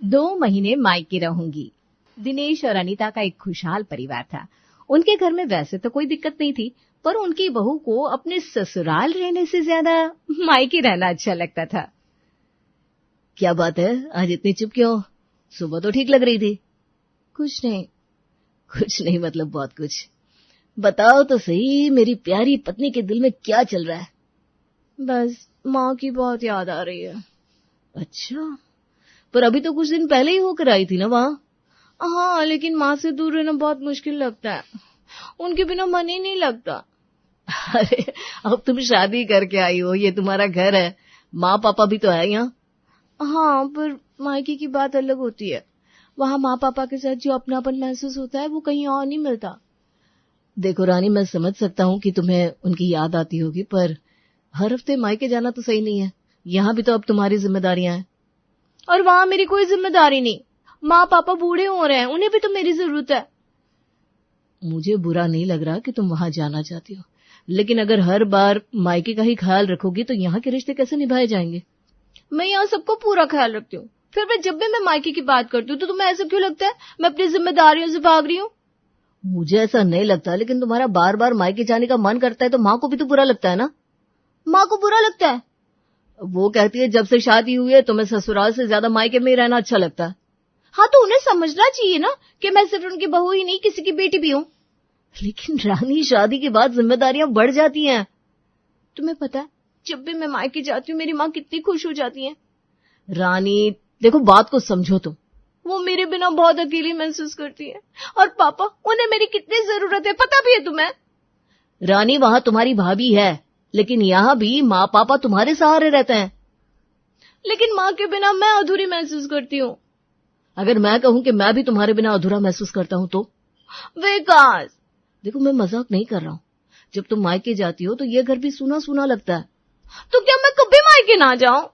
2 महीने मायके रहूंगी। दिनेश और अनीता का एक खुशहाल परिवार था। उनके घर में वैसे तो कोई दिक्कत नहीं थी, पर उनकी बहू को अपने ससुराल रहने से ज्यादा मायके रहना अच्छा लगता था। क्या बात है, आज इतनी चुप क्यों? सुबह तो ठीक लग रही थी। कुछ नहीं मतलब बहुत कुछ। बताओ तो सही, मेरी प्यारी पत्नी के दिल में क्या चल रहा है? बस माँ की बहुत याद आ रही है। अच्छा, पर अभी तो कुछ दिन पहले ही होकर आई थी ना वहां। हाँ, लेकिन माँ से दूर रहना बहुत मुश्किल लगता है। उनके बिना मन ही नहीं लगता। अरे, अब तुम शादी करके आई हो, ये तुम्हारा घर है, माँ पापा भी तो है यहाँ। हाँ, पर मायके की बात अलग होती है। वहाँ माँ पापा के साथ जो अपनापन महसूस होता है वो कहीं और नहीं मिलता। देखो रानी, मैं समझ सकता हूँ कि तुम्हें उनकी याद आती होगी, पर हर हफ्ते मायके जाना तो सही नहीं है। यहाँ भी तो अब तुम्हारी जिम्मेदारियां हैं। और वहाँ मेरी कोई जिम्मेदारी नहीं। माँ पापा बूढ़े हो रहे हैं, उन्हें भी तो मेरी जरूरत है। मुझे बुरा नहीं लग रहा कि तुम वहां जाना चाहती हो, लेकिन अगर हर बार मायके का ही ख्याल रखोगी तो यहाँ के रिश्ते कैसे निभाए जाएंगे? मैं यहाँ सबको पूरा ख्याल रखती हूँ, फिर जब भी मैं मायके की बात करती हूँ तो तुम्हें ऐसा क्यों लगता है मैं अपनी जिम्मेदारियों से भाग रही हूँ? मुझे ऐसा नहीं लगता, लेकिन तुम्हारा बार बार मायके जाने का मन करता है तो माँ को भी तो बुरा लगता है ना? माँ को बुरा लगता है? वो कहती है जब से शादी हुई है तुम्हें ससुराल से ज्यादा मायके में ही रहना अच्छा लगता है। हाँ, तो उन्हें समझना चाहिए ना कि मैं सिर्फ उनकी बहू ही नहीं, किसी की बेटी भी हूँ। लेकिन रानी, शादी के बाद जिम्मेदारियां बढ़ जाती हैं। तुम्हें पता है, जब भी मैं मायके जाती हूँ मेरी माँ कितनी खुश हो जाती है। रानी देखो, बात को समझो तुम। वो मेरे बिना बहुत अकेली महसूस करती है, और पापा, उन्हें मेरी कितनी जरूरत है पता भी है तुम्हें? रानी, वहां तुम्हारी भाभी है, लेकिन यहाँ भी माँ पापा तुम्हारे सहारे रहते हैं। लेकिन माँ के बिना मैं अधूरी महसूस करती हूँ। अगर मैं कहूँ कि मैं भी तुम्हारे बिना अधूरा महसूस करता हूँ तो? विकास, देखो मैं मजाक नहीं कर रहा हूँ। जब तुम मायके जाती हो तो ये घर भी सूना सूना लगता है। तो क्या मैं कभी मायके ना जाऊं?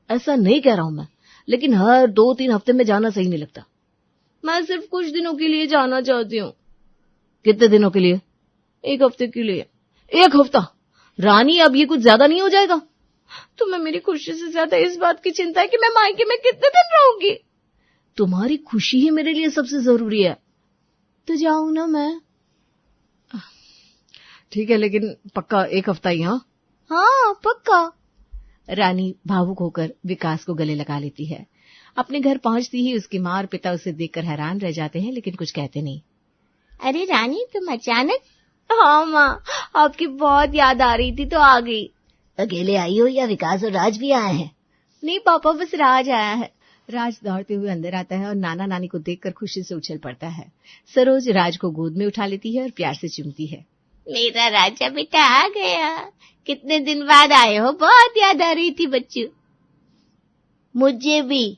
ऐसा नहीं कह रहा हूं मैं, लेकिन हर 2-3 हफ्ते में जाना सही नहीं लगता। मैं सिर्फ कुछ दिनों के लिए जाना चाहती हूँ। कितने दिनों के लिए? 1 हफ्ते के लिए। 1 हफ्ता? रानी, अब ये कुछ ज्यादा नहीं हो जाएगा? तुम्हें मेरी खुशी से ज्यादा इस बात की चिंता है कि मैं मायके में कितने दिन रहूंगी। तुम्हारी खुशी ही मेरे लिए सबसे जरूरी है। तो जाऊं ना मैं? ठीक है, लेकिन पक्का 1 हफ्ता ही? हाँ पक्का। रानी भावुक होकर विकास को गले लगा लेती है। अपने घर पहुंचती ही उसकी माँ और पिता उसे देखकर हैरान रह जाते हैं, लेकिन कुछ कहते नहीं। अरे रानी, तुम अचानक? हाँ माँ, आपकी बहुत याद आ रही थी तो आ गई। अकेले आई हो या विकास और राज भी आए हैं? नहीं पापा, बस राज आया है। राज दौड़ते हुए अंदर आता है और नाना नानी को देखकर खुशी से उछल पड़ता है। सरोज राज को गोद में उठा लेती है और प्यार से चूमती है। मेरा राजा बेटा आ गया, कितने दिन बाद आए हो, बहुत याद आ रही थी बच्चों। मुझे भी।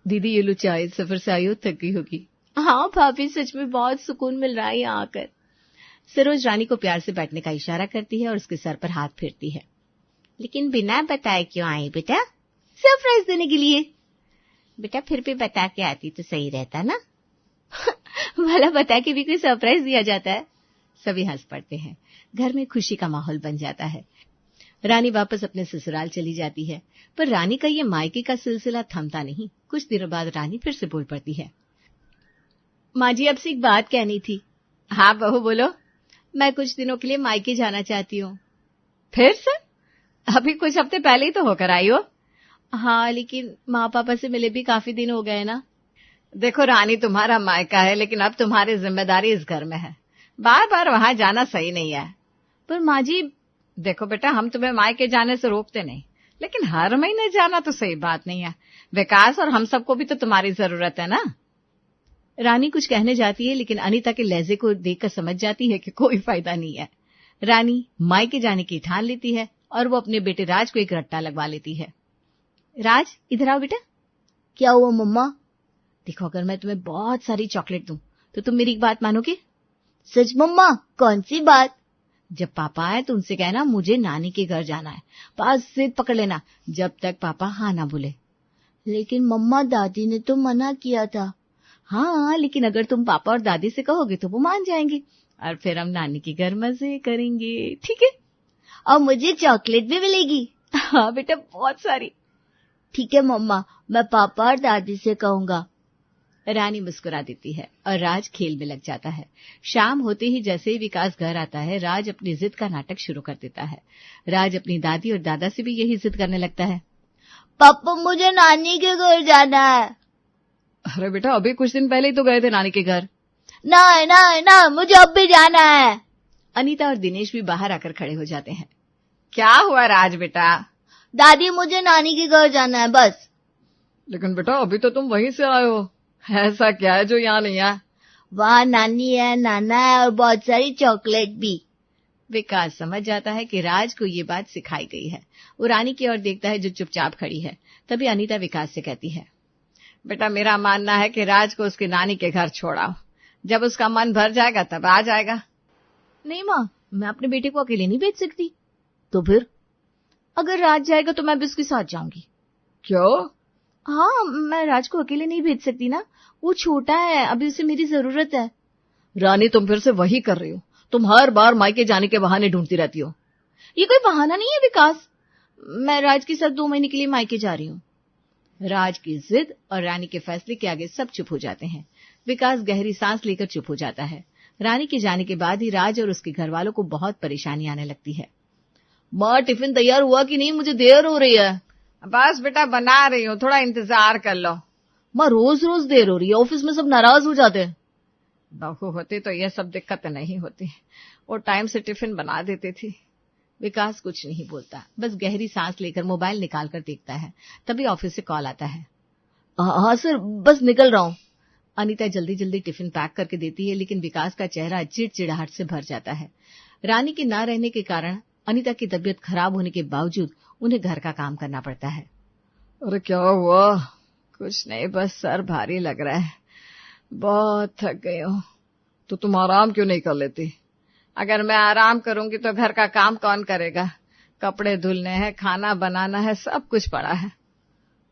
दीदी ये लो चाय, सफर से आई हो, थक गई होगी। हाँ भाभी, सच में बहुत सुकून मिल रहा है यहाँ आकर। सरोज रानी को प्यार से बैठने का इशारा करती है और उसके सर पर हाथ फेरती है। लेकिन बिना बताए क्यों आई बेटा? सरप्राइज देने के लिए। बेटा फिर भी बता के आती तो सही रहता ना। भला बता के भी कोई सरप्राइज दिया जाता है? सभी हंस पड़ते हैं। घर में खुशी का माहौल बन जाता है। रानी वापस अपने ससुराल चली जाती है, पर रानी का ये मायके का सिलसिला थमता नहीं। कुछ दिनों बाद रानी फिर से बोल पड़ती है। माँ जी, अब से एक बात कहनी थी। हाँ बहू बोलो। मैं कुछ दिनों के लिए मायके जाना चाहती हूँ। फिर से? अभी कुछ हफ्ते पहले ही तो होकर आई हो। हाँ, लेकिन माँ पापा से मिले भी काफी दिन हो गए ना। देखो रानी, तुम्हारा मायका है, लेकिन अब तुम्हारी जिम्मेदारी इस घर में है। बार बार वहां जाना सही नहीं है। पर माँ जी, देखो बेटा, हम तुम्हें मायके जाने से रोकते नहीं, लेकिन हर महीने जाना तो सही बात नहीं है। विकास और हम सबको भी तो तुम्हारी जरूरत है ना। रानी कुछ कहने जाती है, लेकिन अनीता के लहजे को देखकर समझ जाती है कि कोई फायदा नहीं है। रानी मायके जाने की ठान लेती है और वो अपने बेटे राज को एक रट्टा लगवा लेती है। राज, इधर आओ बेटा। क्या हुआ मम्मा? देखो, अगर मैं तुम्हें बहुत सारी चॉकलेट दूं तो तुम मेरी एक बात मानोगे? सच मम्मा? कौन सी बात? जब पापा आए तो उनसे कहना मुझे नानी के घर जाना है। पास जिद पकड़ लेना जब तक पापा हाँ ना बोले। लेकिन मम्मा, दादी ने तो मना किया था। हाँ, लेकिन अगर तुम पापा और दादी से कहोगे तो वो मान जाएंगे और फिर हम नानी के घर मजे करेंगे, ठीक है? और मुझे चॉकलेट भी मिलेगी? हाँ बेटा, बहुत सारी। ठीक है मम्मा, मैं पापा और दादी से कहूंगा। रानी मुस्कुरा देती है और राज खेल में लग जाता है। शाम होते ही जैसे ही विकास घर आता है, राज अपनी जिद का नाटक शुरू कर देता है। राज अपनी दादी और दादा से भी यही जिद करने लगता है। पापा, मुझे नानी के घर जाना है। अरे बेटा, अभी कुछ दिन पहले ही तो गए थे नानी के घर। ना, मुझे अब भी जाना है। अनीता और दिनेश भी बाहर आकर खड़े हो जाते हैं। क्या हुआ राज बेटा? दादी, मुझे नानी के घर जाना है बस। लेकिन बेटा, अभी तो तुम वहीं से आए हो, ऐसा क्या है जो यहाँ नहीं है? वहाँ नानी है, नाना है और बहुत सारी चॉकलेट भी। विकास समझ जाता है कि राज को ये बात सिखाई गई है। वो रानी की ओर देखता है जो चुपचाप खड़ी है। तभी अनीता विकास से कहती है, बेटा मेरा मानना है कि राज को उसकी नानी के घर छोड़ाओ। जब उसका मन भर जाएगा तब आ जाएगा। नहीं माँ, मैं अपने बेटे को अकेले नहीं भेज सकती। तो फिर? अगर राज जाएगा तो मैं भी उसके साथ जाऊंगी। क्यों? हाँ, मैं राज को अकेले नहीं भेज सकती ना, वो छोटा है, अभी उसे मेरी जरूरत है। रानी, तुम फिर से वही कर रही हो। तुम हर बार मायके जाने के बहाने ढूंढती रहती हो। ये कोई बहाना नहीं है विकास, मैं राज के साथ 2 महीने के लिए मायके जा रही हूँ। राज की जिद और रानी के फैसले के आगे सब चुप हो जाते हैं। विकास गहरी सांस लेकर चुप हो जाता है। रानी के जाने के बाद ही राज और उसके घर वालों को बहुत परेशानी आने लगती है। माँ, टिफिन तैयार हुआ कि नहीं? मुझे देर हो रही है। बस बेटा, बना रही हूँ, थोड़ा इंतजार कर लो। माँ, रोज रोज देर हो रही है, ऑफिस में सब नाराज हो जाते हैं। बहू होती तो यह सब दिक्कत नहीं होती, वो टाइम से टिफिन बना देती थी। विकास कुछ नहीं बोलता, बस गहरी सांस लेकर मोबाइल निकाल कर देखता है। तभी ऑफिस से कॉल आता है। हाँ सर, बस निकल रहा हूँ। अनीता जल्दी जल्दी टिफिन पैक करके देती है, लेकिन विकास का चेहरा चिड़चिड़ाहट से भर जाता है। रानी के न रहने के कारण अनीता की तबीयत खराब होने के बावजूद उन्हें घर का काम करना पड़ता है। अरे क्या हुआ? कुछ नहीं, बस सर भारी लग रहा है, बहुत थक गई हूँ। तो तुम आराम क्यों नहीं कर लेती? अगर मैं आराम करूंगी तो घर का काम कौन करेगा? कपड़े धुलने हैं, खाना बनाना है, सब कुछ पड़ा है।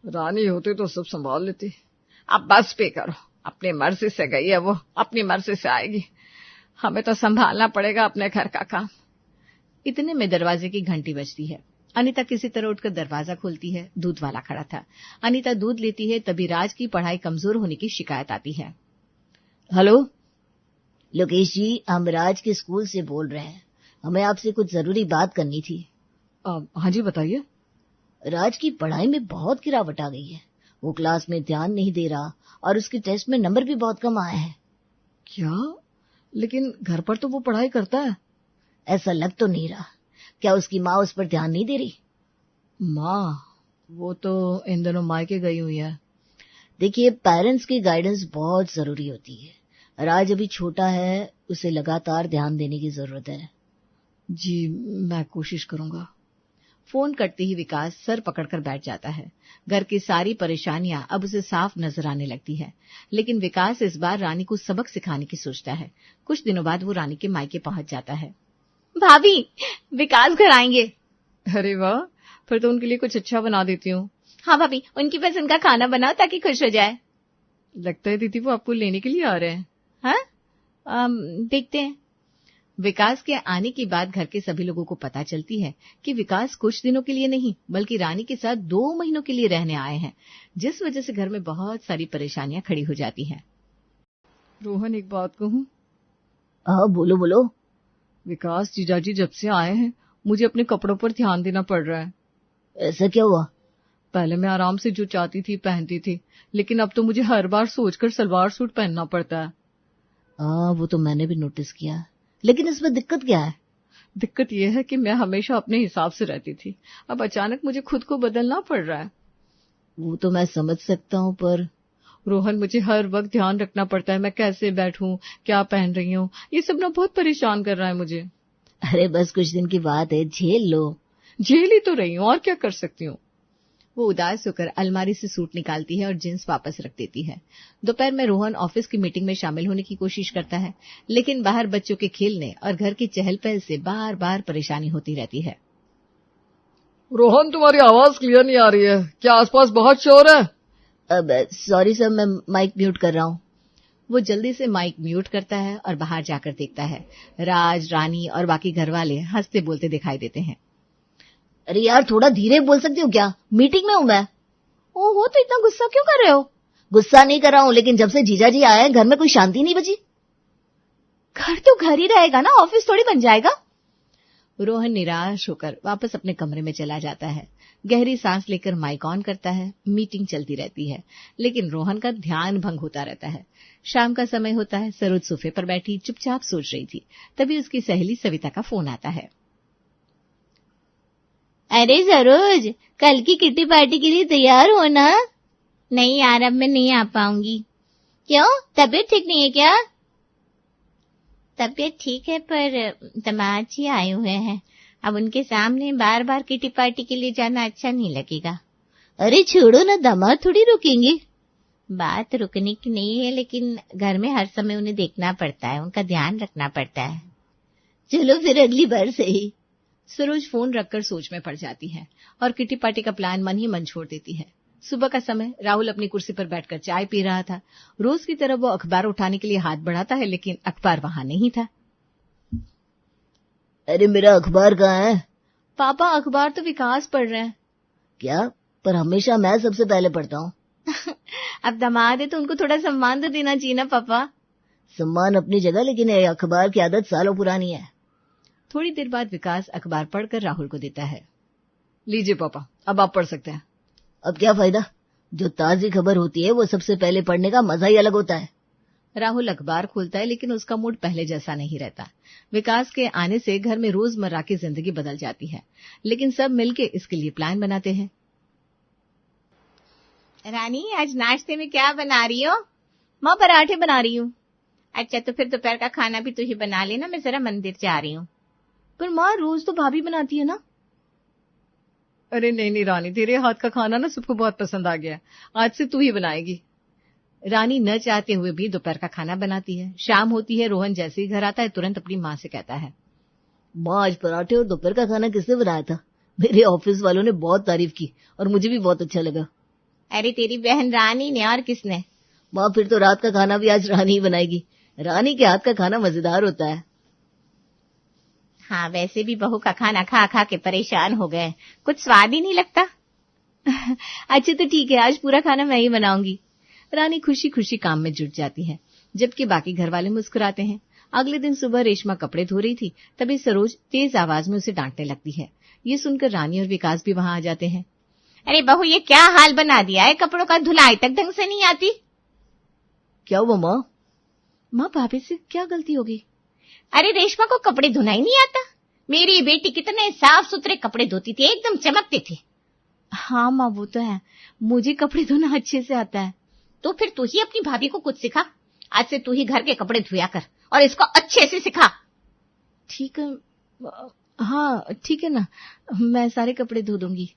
रानी होती तो सब संभाल लेती। अब बस पे करो, अपनी मर्जी से गई है वो, अपनी मर्जी से आएगी। हमें तो संभालना पड़ेगा अपने घर का काम। इतने में दरवाजे की घंटी बजती है। अनीता किसी तरह उठकर दरवाजा खोलती है। दूध वाला खड़ा था। अनीता दूध लेती है, तभी राज की पढ़ाई कमजोर होने की शिकायत आती है। हेलो लोकेश जी, हम राज के स्कूल से बोल रहे हैं, हमें आपसे कुछ जरूरी बात करनी थी। हाँ जी, बताइए। राज की पढ़ाई में बहुत गिरावट आ गई है, वो क्लास में ध्यान नहीं दे रहा और उसके टेस्ट में नंबर भी बहुत कम आए हैं। क्या? लेकिन घर पर तो वो पढ़ाई करता है। ऐसा लग तो नहीं रहा। क्या उसकी माँ उस पर ध्यान नहीं दे रही? माँ? वो तो इन दिनों मायके गई हुई है। देखिए, पेरेंट्स की गाइडेंस बहुत जरूरी होती है। राज अभी छोटा है, उसे लगातार ध्यान देने की जरूरत है। जी, मैं कोशिश करूंगा। फोन करते ही विकास सर पकड़कर बैठ जाता है। घर की सारी परेशानियां अब उसे साफ नजर आने लगती है। लेकिन विकास इस बार रानी को सबक सिखाने की सोचता है। कुछ दिनों बाद वो रानी के मायके पहुंच जाता है। भाभी, विकास घर आएंगे। अरे वाह, फिर तो उनके लिए कुछ अच्छा बना देती हूँ। हाँ भाभी, उनकी पसंद का खाना बनाओ ताकि खुश हो जाए। लगता है दीदी वो आपको लेने के लिए आ रहे हैं। हाँ, देखते हैं। विकास के आने की बात घर के सभी लोगों को पता चलती है कि विकास कुछ दिनों के लिए नहीं बल्कि रानी के साथ 2 महीनों के लिए रहने आए हैं, जिस वजह से घर में बहुत सारी परेशानियां खड़ी हो जाती हैं। रोहन, एक बात कहूं? हाँ, बोलो बोलो। विकास, जीजाजी जब से आए हैं मुझे अपने कपड़ों पर ध्यान देना पड़ रहा है। ऐसा क्या हुआ? पहले मैं आराम से जो चाहती थी पहनती थी, लेकिन अब तो मुझे हर बार सोचकर सलवार सूट पहनना पड़ता है। हाँ, वो तो मैंने भी नोटिस किया, लेकिन इसमें दिक्कत क्या है? दिक्कत यह है कि मैं हमेशा अपने हिसाब से रहती थी, अब अचानक मुझे खुद को बदलना पड़ रहा है। वो तो मैं समझ सकता हूँ, पर रोहन, मुझे हर वक्त ध्यान रखना पड़ता है, मैं कैसे बैठूं, क्या पहन रही हूँ, ये सब ना बहुत परेशान कर रहा है मुझे। अरे बस कुछ दिन की बात है, झेल लो। झेल ही तो रही हूँ, और क्या कर सकती हूँ। वो उदास होकर अलमारी से सूट निकालती है और जींस वापस रख देती है। दोपहर में रोहन ऑफिस की मीटिंग में शामिल होने की कोशिश करता है, लेकिन बाहर बच्चों के खेलने और घर की चहल पहल से बार बार परेशानी होती रहती है। रोहन, तुम्हारी आवाज क्लियर नहीं आ रही है, क्या आसपास बहुत शोर है? अब सॉरी सर, मैं माइक म्यूट कर रहा हूँ। वो जल्दी से माइक म्यूट करता है और बाहर जाकर देखता है राज, रानी और बाकी घर वाले हंसते बोलते दिखाई देते हैं। अरे यार, थोड़ा धीरे बोल सकते हो क्या? मीटिंग में हूं मैं। ओहो, तो इतना गुस्सा क्यों कर रहे हो? गुस्सा नहीं कर रहा हूँ, लेकिन जब से जीजा जी आए हैं घर में कोई शांति नहीं बची। घर तो घर ही रहेगा ना, ऑफिस थोड़ी बन जाएगा। रोहन निराश होकर वापस अपने कमरे में चला जाता है। गहरी सांस लेकर माइक ऑन करता है। मीटिंग चलती रहती है, लेकिन रोहन का ध्यान भंग होता रहता है। शाम का समय होता है। सरोज सोफे पर बैठी चुपचाप सोच रही थी, तभी उसकी सहेली सविता का फोन आता है। अरे सरोज, कल की किटी पार्टी के लिए तैयार हो ना? नहीं यार, अब मैं नहीं आ पाऊंगी। क्यों, तबीयत ठीक नहीं है क्या? तबीयत ठीक है, पर दामाद जी आए हुए हैं। अब उनके सामने बार बार किटी पार्टी के लिए जाना अच्छा नहीं लगेगा। अरे छोड़ो ना, दामाद थोड़ी रुकेंगे। बात रुकने की नहीं है, लेकिन घर में हर समय उन्हें देखना पड़ता है, उनका ध्यान रखना पड़ता है। चलो फिर अगली बार सही। सरोज फोन रखकर सोच में पड़ जाती है और किटी पार्टी का प्लान मन ही मन छोड़ देती है। सुबह का समय, राहुल अपनी कुर्सी पर बैठकर चाय पी रहा था। रोज की तरह वो अखबार उठाने के लिए हाथ बढ़ाता है, लेकिन अखबार वहां नहीं था। अरे मेरा अखबार कहाँ है? पापा, अखबार तो विकास पढ़ रहे हैं। क्या? पर हमेशा मैं सबसे पहले पढ़ता हूँ। अब दामाद है तो उनको थोड़ा सम्मान तो देना चाहिए ना पापा। सम्मान अपनी जगह, लेकिन ये अखबार की आदत सालों पुरानी है। थोड़ी देर बाद विकास अखबार पढ़कर राहुल को देता है। लीजिए पापा, अब आप पढ़ सकते हैं। अब क्या फायदा? जो ताजी खबर होती है वो सबसे पहले पढ़ने का मजा ही अलग होता है। राहुल अखबार खोलता है, लेकिन उसका मूड पहले जैसा नहीं रहता। विकास के आने से घर में रोजमर्रा की जिंदगी बदल जाती है, लेकिन सब मिलके इसके लिए प्लान बनाते हैं। रानी, आज नाश्ते में क्या बना रही हो? माँ, पराठे बना रही हूँ। अच्छा, तो फिर दोपहर का खाना भी तू ही बना लेना, मैं जरा मंदिर जा रही हूँ। पर माँ, रोज तो भाभी बनाती है ना। अरे नहीं नहीं रानी, तेरे हाथ का खाना ना सबको बहुत पसंद आ गया, आज से तू ही बनाएगी। रानी न चाहते हुए भी दोपहर का खाना बनाती है। शाम होती है। रोहन जैसे ही घर आता है तुरंत अपनी माँ से कहता है, माँ, आज पराठे और दोपहर का खाना किसने बनाया था? मेरे ऑफिस वालों ने बहुत तारीफ की और मुझे भी बहुत अच्छा लगा। अरे तेरी बहन रानी ने, और किसने? माँ, फिर तो रात का खाना भी आज रानी ही बनाएगी। रानी के हाथ का खाना मजेदार होता है। हाँ, वैसे भी बहू का खाना खा खा के परेशान हो गए, कुछ स्वाद ही नहीं लगता। अच्छा तो ठीक है, आज पूरा खाना मैं ही बनाऊंगी। रानी खुशी खुशी काम में जुट जाती है, जबकि बाकी घर वाले मुस्कुराते हैं। अगले दिन सुबह रेशमा कपड़े धो रही थी, तभी सरोज तेज आवाज में उसे डांटने लगती है। ये सुनकर रानी और विकास भी वहां आ जाते हैं। अरे बहू, ये क्या हाल बना दिया है, कपड़ों का धुलाई तक ढंग से नहीं आती। क्या हुआ माँ? माँ, भाभी से क्या गलती होगी? अरे रेशमा को कपड़े धोना ही नहीं आता। मेरी बेटी कितने साफ सुथरे कपड़े धोती थी, एकदम चमकते थे। हाँ माँ, वो तो है, मुझे कपड़े धोना अच्छे से आता है। तो फिर तू ही अपनी भाभी को कुछ सिखा। आज से तू ही घर के कपड़े धोया कर और इसको अच्छे से सिखा। ठीक है, हाँ ठीक है ना, मैं सारे कपड़े धो दूंगी।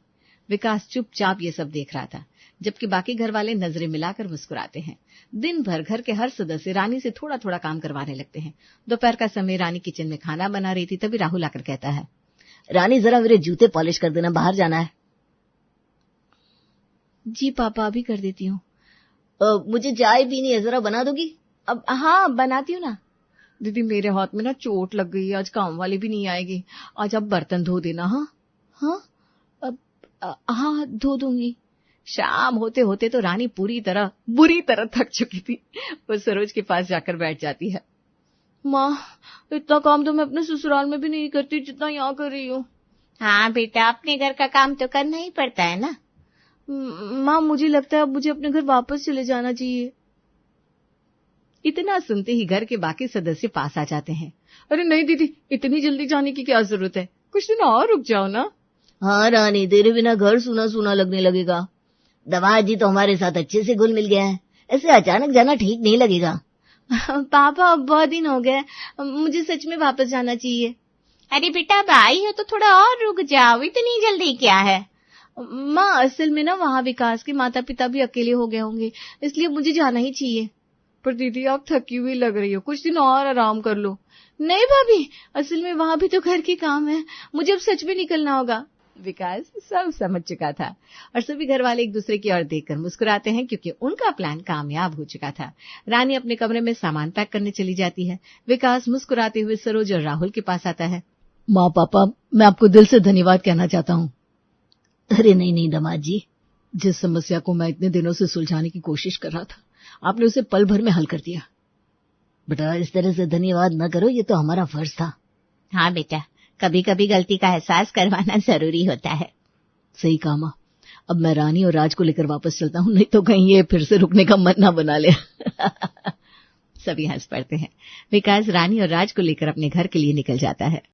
विकास चुपचाप ये सब देख रहा था, जबकि बाकी घर वाले नजरें मिलाकर मुस्कुराते हैं। दिन भर घर के हर सदस्य रानी से थोड़ा थोड़ा काम करवाने लगते हैं। दोपहर का समय रानी किचन में खाना बना रही थी, तभी राहुल आकर कहता है, रानी जरा मेरे जूते पॉलिश कर देना, बाहर जाना है। जी पापा, अभी कर देती हूँ। मुझे चाय पीनी है, जरा बना दोगी? अब हाँ, बनाती हूँ ना। दीदी, मेरे हाथ में ना चोट लग गई है, आज काम वाली भी नहीं आएगी, आज आप बर्तन धो देना। हाँ हाँ, अब हाँ धो दूंगी। शाम होते होते तो रानी बुरी तरह थक चुकी थी। वो सरोज के पास जाकर बैठ जाती है। माँ, इतना काम तो मैं अपने ससुराल में भी नहीं करती जितना यहाँ कर रही हूँ। हाँ बेटा, अपने घर का काम तो करना ही पड़ता है ना। माँ, मुझे लगता है अब मुझे अपने घर वापस चले जाना चाहिए। इतना सुनते ही घर के बाकी सदस्य पास आ जाते हैं। अरे नहीं दीदी, इतनी जल्दी जाने की क्या जरूरत है, कुछ दिन और रुक जाओ ना। हाँ रानी, तेरे बिना घर सूना सूना लगने लगेगा। दामाद जी तो हमारे साथ अच्छे से घुल मिल गया है, ऐसे अचानक जाना ठीक नहीं लगेगा। पापा, अब बहुत दिन हो गए, मुझे सच में वापस जाना चाहिए। अरे बेटा, अब आई हो तो थोड़ा और रुक जाओ, इतनी जल्दी क्या है। माँ, असल में ना वहाँ विकास के माता पिता भी अकेले हो गए होंगे, इसलिए मुझे जाना ही चाहिए। पर दीदी, आप थकी हुई लग रही हो, कुछ दिन और आराम कर लो। नहीं भाभी, असल में वहां भी तो घर के काम है, मुझे अब सच में निकलना होगा। विकास सब समझ चुका था और सभी घर वाले एक दूसरे की ओर देखकर मुस्कुराते हैं, क्योंकि उनका प्लान कामयाब हो चुका था। रानी अपने कमरे में सामान पैक करने चली जाती है। विकास मुस्कुराते हुए सरोज और राहुल के पास आता है। माँ पापा, मैं आपको दिल से धन्यवाद कहना चाहता हूँ। अरे नहीं नहीं दामाद जी, जिस समस्या को मैं इतने दिनों से सुलझाने की कोशिश कर रहा था, आपने उसे पल भर में हल कर दिया। बेटा, इस तरह से धन्यवाद न करो, ये तो हमारा फर्ज था। हाँ बेटा, कभी कभी गलती का एहसास करवाना जरूरी होता है। सही कहा माँ। अब मैं रानी और राज को लेकर वापस चलता हूँ, नहीं तो कहीं ये फिर से रुकने का मन ना बना ले। सभी हंस पड़ते हैं। विकास रानी और राज को लेकर अपने घर के लिए निकल जाता है।